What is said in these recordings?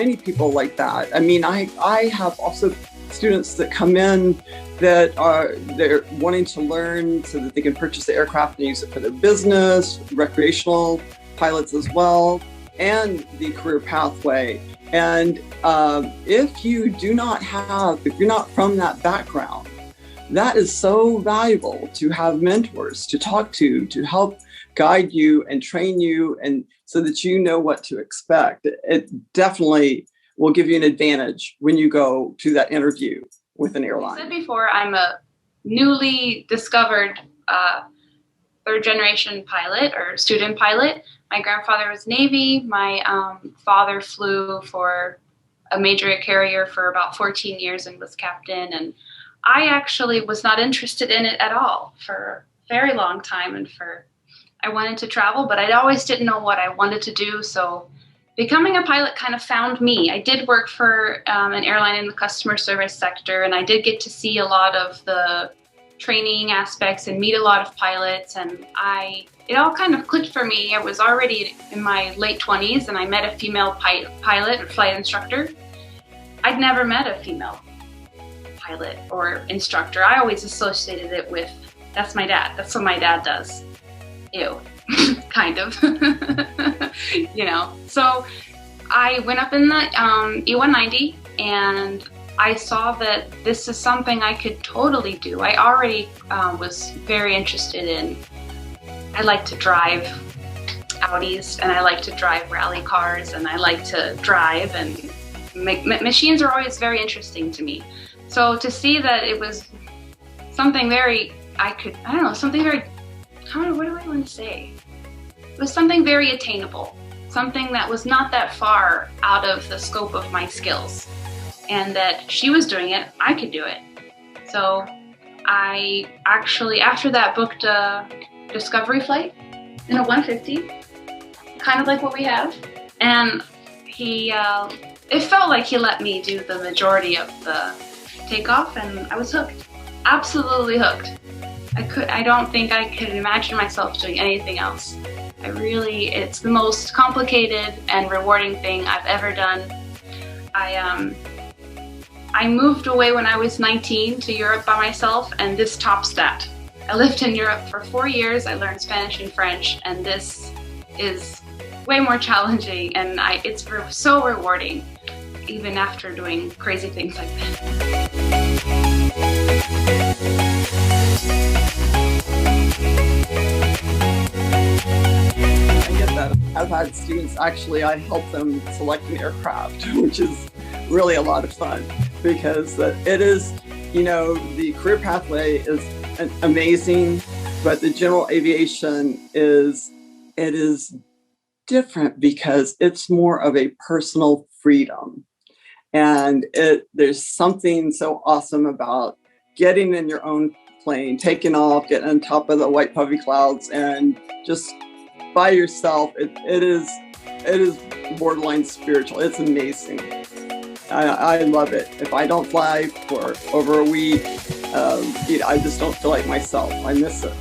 many people like that. I mean, I have also students that come in that they're wanting to learn so that they can purchase the aircraft and use it for their business, recreational pilots as well, and the career pathway. And if you're not from that background, that is so valuable to have mentors to talk to help guide you and train you, and so that you know what to expect. It definitely will give you an advantage when you go to that interview with an airline. I said before, I'm a newly discovered third generation pilot or student pilot. My grandfather was Navy. My father flew for a major carrier for about 14 years and was captain. And I actually was not interested in it at all for a very long time. And I wanted to travel, but I always didn't know what I wanted to do. So becoming a pilot kind of found me. I did work for an airline in the customer service sector, and I did get to see a lot of the training aspects and meet a lot of pilots, and it all kind of clicked for me. I was already in my late 20s, and I met a female pilot and flight instructor. I'd never met a female pilot or instructor. I always associated it with, that's my dad. That's what my dad does. Ew, kind of, you know. So I went up in the E190, and I saw that this is something I could totally do. I already was very interested in, I like to drive Audis, and I like to drive rally cars, and I like to drive, and machines are always very interesting to me. So to see that it was something very, what do I want to say? It was something very attainable, something that was not that far out of the scope of my skills, and that she was doing it, I could do it. So I actually, after that, booked a discovery flight in a 150, kind of like what we have, and it felt like he let me do the majority of the takeoff, and I was hooked, absolutely hooked. I don't think I could imagine myself doing anything else. It's the most complicated and rewarding thing I've ever done. I moved away when I was 19 to Europe by myself, and this tops that. I lived in Europe for 4 years. I learned Spanish and French, and this is way more challenging, and it's so rewarding, even after doing crazy things like that. I've had students, actually, I help them select an aircraft, which is really a lot of fun, because it is, the career pathway is amazing, but the general aviation is different because it's more of a personal freedom. And there's something so awesome about getting in your own plane, taking off, getting on top of the white puffy clouds, and just by yourself. It is borderline spiritual. It's amazing. I love it. If I don't fly for over a week, I just don't feel like myself. I miss it.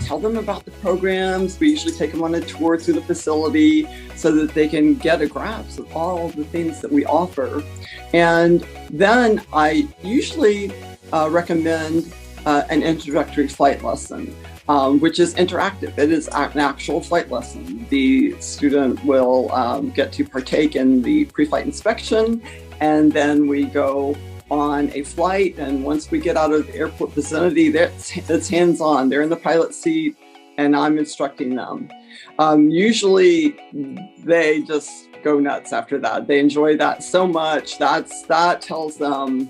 Tell them about the programs. We usually take them on a tour through the facility so that they can get a grasp of all of the things that we offer. And then I usually recommend an introductory flight lesson, which is interactive. It is an actual flight lesson. The student will get to partake in the pre-flight inspection, and then we go on a flight, and once we get out of the airport vicinity, it's hands-on. They're in the pilot seat, and I'm instructing them. Usually, they just go nuts after that. They enjoy that so much. That tells them,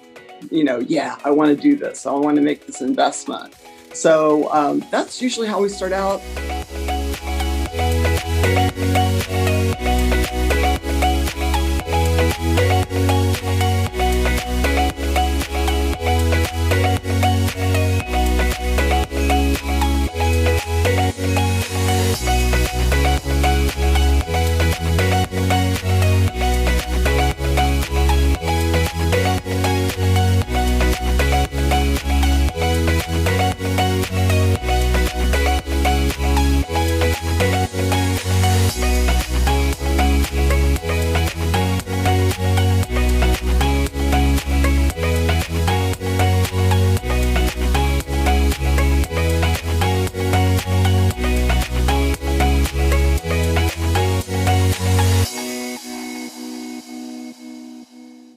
yeah, I want to do this. I want to make this investment. So that's usually how we start out.